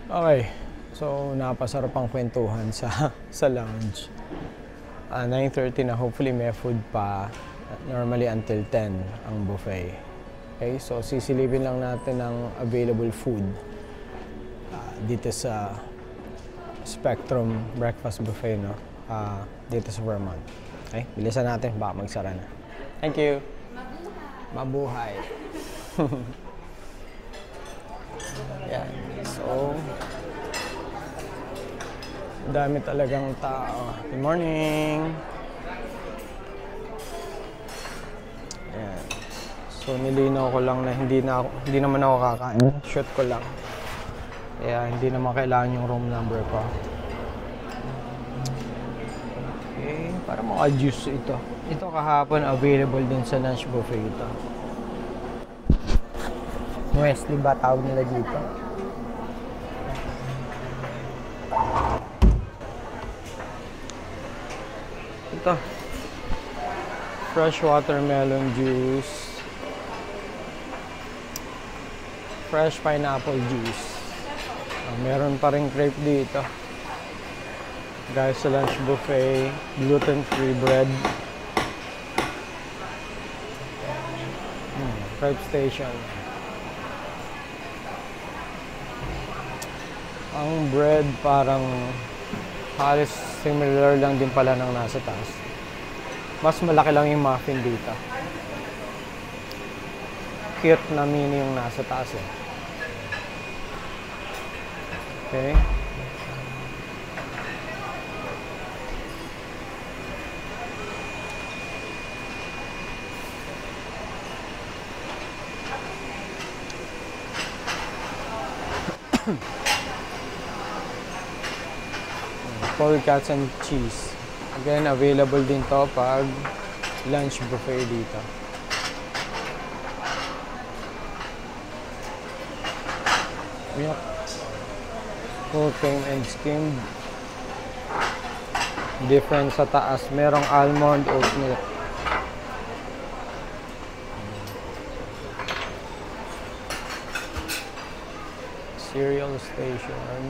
Okay, so napasarap ang kwentuhan sa lounge. 9:30 na, hopefully may food pa. Normally until 10 ang buffet. Okay, so sisilipin lang natin ang available food dito sa Spectrum Breakfast Buffet, no? Dito sa Vermont. Okay, bilisan natin, baka magsara na. Thank you. Mabuhay. Yan. So, dami talagang tao. Good morning. Yan. So, nilinaw ko lang na hindi naman ako kakain. Shoot ko lang. Kaya hindi naman kailangan yung room number ko. Okay, para mga juice ito. Ito kahapon available din sa lunch buffet ito. Wesley ba tawag nila dito? Ito. Fresh watermelon juice. Fresh pineapple juice. Meron pa rin crepe dito. Guys, sa lunch buffet, gluten-free bread. Crepe station. Ang bread parang halos similar lang din pala ng nasa taas. Mas malaki lang yung muffin dito. Cute na mini yung nasa taas eh. Okay. Pork cuts and cheese. Again, available din to pag lunch buffet dito. Yep. Full cream and skimmed. Different sa taas. Merong almond oat milk. Cereal station.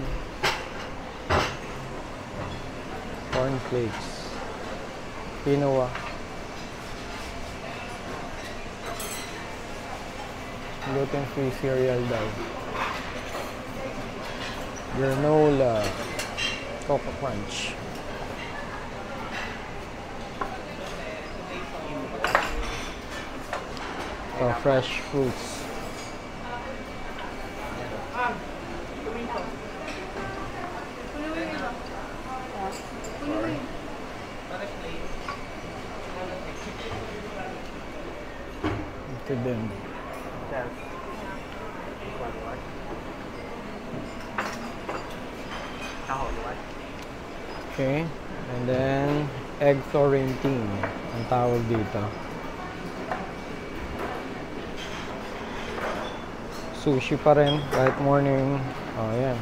Cornflakes. Quinoa. Gluten-free cereal daw. Granola. Cocoa Crunch. So, fresh fruits. Ito din. Okay. And then, egg Florentine ang tawag dito. Sushi pa rin, kahit morning. Oh, yan.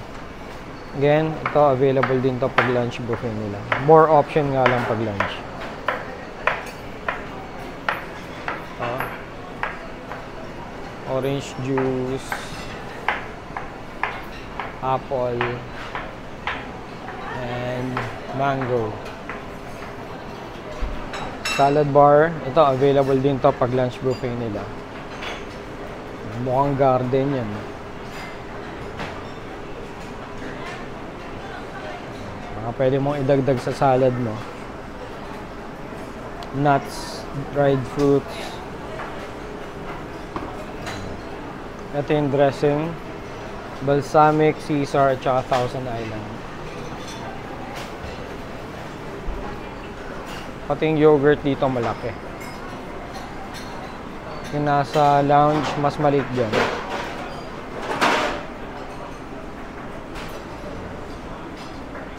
Again, ito available din to pag lunch buffet nila. More option nga lang pag lunch. Orange juice, apple, and mango. Salad bar, ito available din to pag lunch buffet nila. Mukhang garden yan. Baka pwede mong idagdag sa salad mo. Nuts, dried fruits. Ito yung dressing. Balsamic, Caesar, at saka Thousand Island. Pati yung yogurt dito malaki. Yung nasa lounge, mas maliit dyan.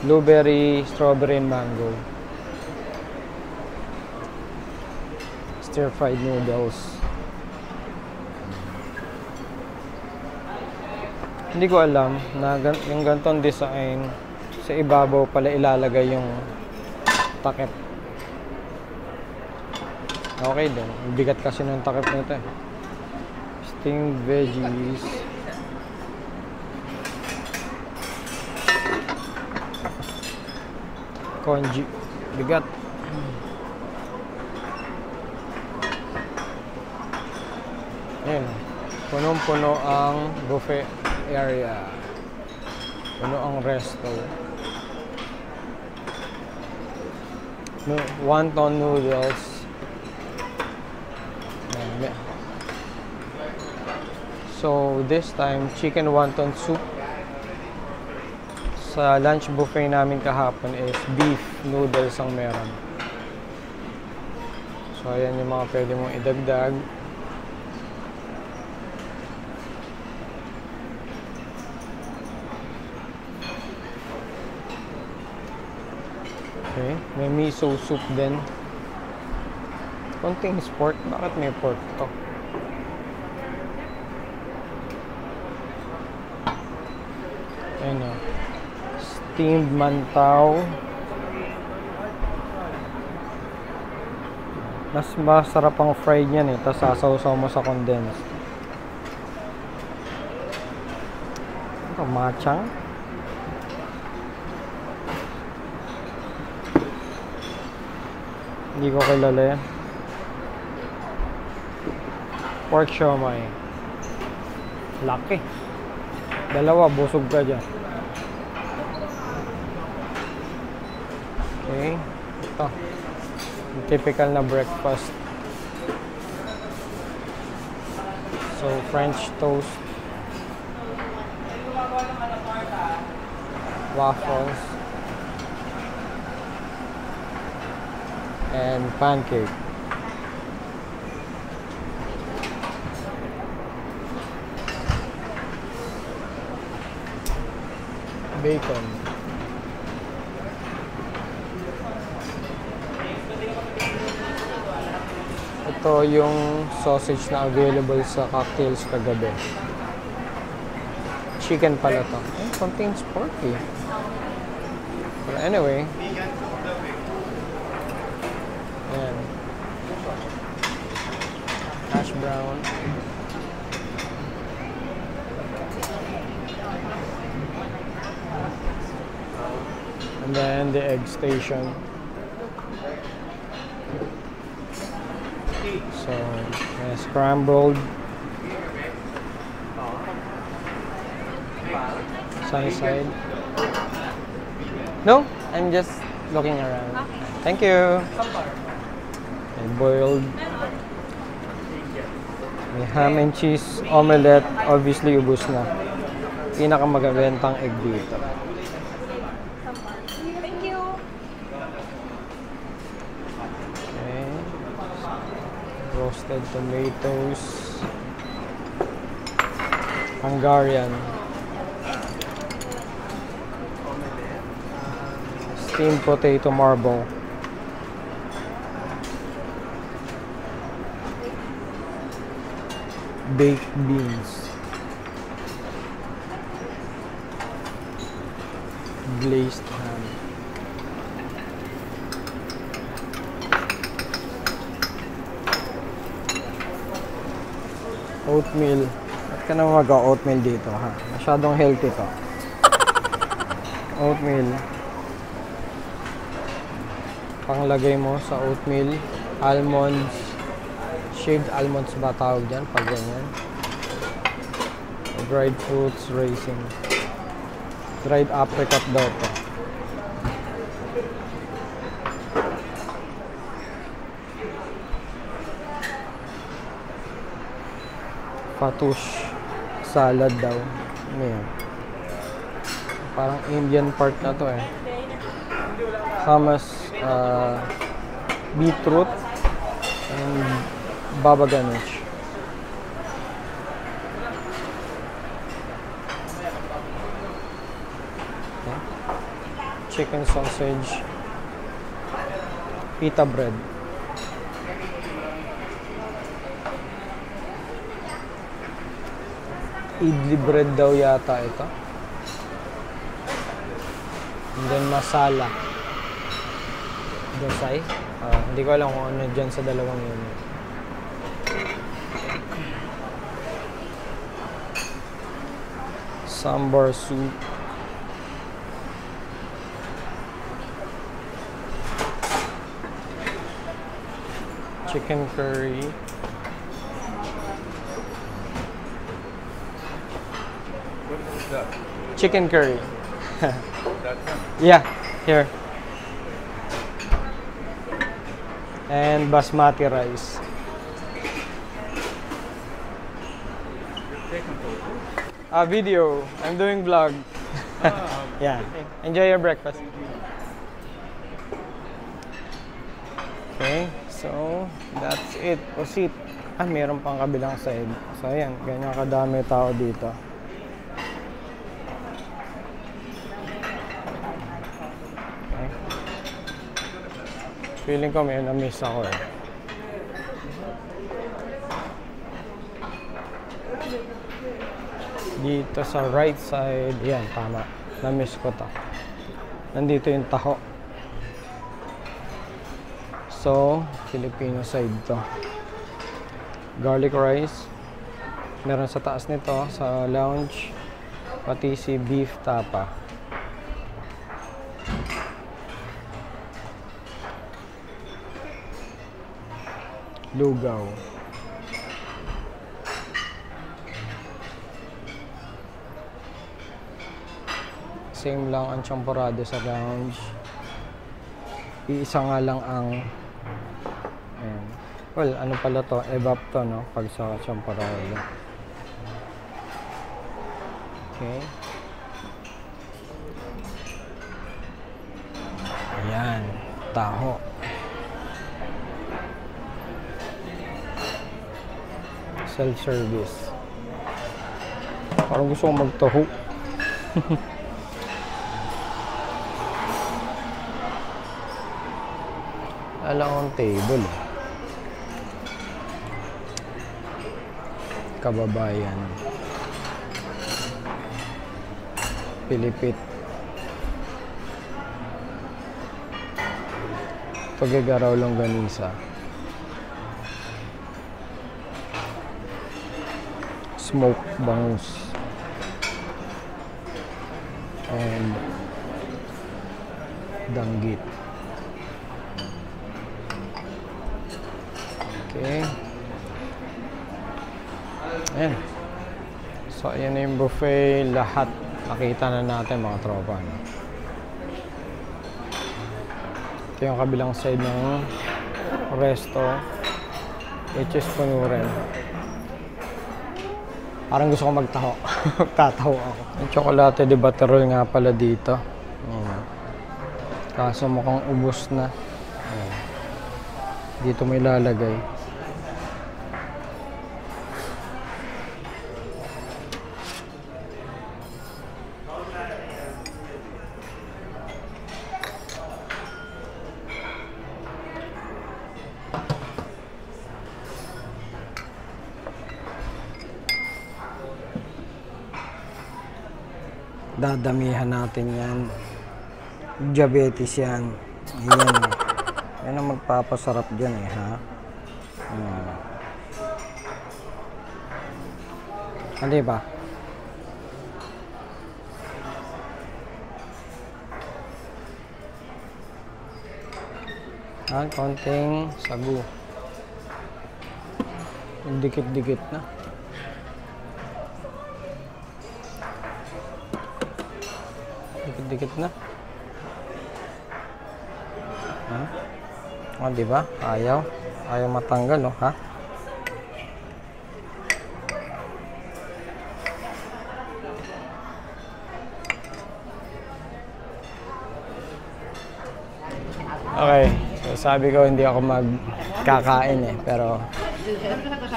Blueberry, strawberry, and mango. Stir-fried noodles. Hindi ko alam na yung ganitong design sa ibabaw pala ilalagay yung takip. Okay din. Bigat kasi ng takip nito eh. Steamed veggies. Congee. Bigat. Ayan. Punong-puno ang buffet area. Puno ang resto. Wonton noodles. Ayan. So, this time, chicken wonton soup. Sa lunch buffet namin kahapon is beef noodles ang meron. So, ayan yung mga pwede mong idagdag. Okay, may miso soup din. Konting pork. Bakit may pork to? Ayan o. Steamed mantaw. Mas masarap ang fried yan eh. Tapos sasaw-saw mo sa condensed. Ito, machang. Hindi ko kilala yan. Pork siomai. Laki. Dalawa, busog ka dyan. Okay. Ito. Typical na breakfast. So, French toast. Waffles. And pancake. Bacon. Ito yung sausage na available sa cocktails kagabi. Chicken pala to. Contains pork eh. But anyway. Ayan. Hash brown. And then the egg station. So, scrambled. Sunny side. No, I'm just looking around. Thank you. And boiled. May ham and cheese omelette. Obviously, ubus na. Pinakamagabentang egg dito. Thank you. Okay. Roasted tomatoes. Hungarian. Steamed potato marble. Baked beans. Glazed ham. Oatmeal. Ba't ka naman mag-oatmeal dito ha? Masyadong healthy to. Oatmeal. Panglagay mo sa oatmeal. Almonds. Shaved almonds ba tawag dyan? Pag ganyan. Dried fruits, raisin. Dried apricot daw to. Fattoush salad daw. Ano yan? Parang Indian part na to eh. Kamas beetroot and baba ganoush. Okay. Chicken sausage. Pita bread. Idli bread daw yata ito. And then masala. Dosay. Hindi ko alam kung ano dyan sa dalawang yun. Sambar soup. chicken curry. What is that? Chicken curry. That one? Yeah, here. And basmati rice. You're taking photos? Video. I'm doing vlog. Yeah. Enjoy your breakfast. Okay, so that's it. Proceed. Meron pang kabilang side. So ayan, ganyan kadami tao dito. Okay. Feeling ko may na-miss ako eh. Dito sa right side, yan, tama. Na-miss ko to. Nandito yung taho. So, Filipino side to. Garlic rice. Meron sa taas nito, sa lounge. Pati si beef tapa. Lugaw. Same lang ang champorado sa lounge. Iisa nga lang ang ayan. Well, ano pala to? Evap to, no? Pag sa champorado. Okay. Ayan. Taho. Self-service. Parang gusto kong magtaho. Alang ang table. Kababayan. Pilipit. Pagagaraw longganisa. Smoke bangus. And danggit. Okay. Ayan. So, ayan na yung buffet. Lahat nakita na natin mga tropa. No? Ito yung kabilang side ng resto. Which is Punuren. Parang gusto ko magtaho. Magtataho ako. Yung chocolate de Baterol nga pala dito. Ayan. Kaso mukhang ubos na. Ayan. Dito may lalagay. Dadamihan natin yan. Diabetes yan. Ayan. Yan ang magpapasarap dyan eh, ha? Hindi ba? Konting sagu. Dikit-dikit na. Dikit-dikit na. Di ba? Ayaw matanggal, no, ha? Okay. So, sabi ko hindi ako magkakain eh, pero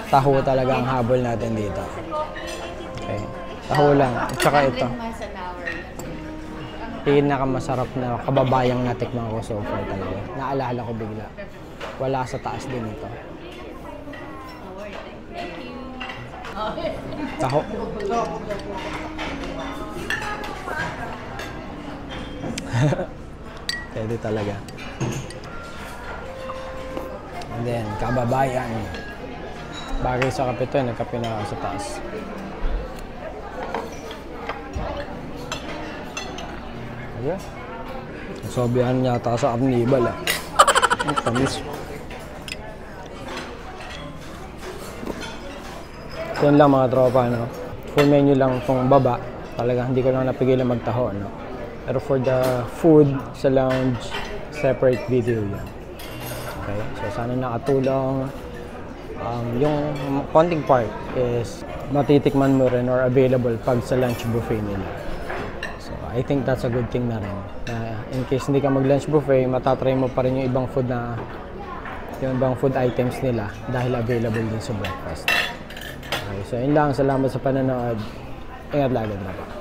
taho talaga ang habol natin dito. Okay. Taho lang. At saka ito. Pinakamasarap na kababayang natikman ko so far talaga. Naalala ko bigla. Wala sa taas din ito. Taho. Pwede talaga. And then, kababayan. Bagay sa kape ito, nagkape na ako sa taas. Ayan. Sobihan yata sa Arnibal, ah. Ang tamis. So yun lang mga tropa, no? Full menu lang itong baba. Talaga hindi ko lang napigilan magtaho, no? Pero for the food sa lounge, separate video yan. Okay, so sana nakatulong. Yung konting part is matitikman mo rin or available pag sa lunch buffet nila. So I think that's a good thing na rin. In case hindi ka mag-lunch buffet, matatry mo pa rin yung ibang food items nila dahil available din sa breakfast. Okay, so yun lang. Salamat sa panonood. Ingat lagi, tropa.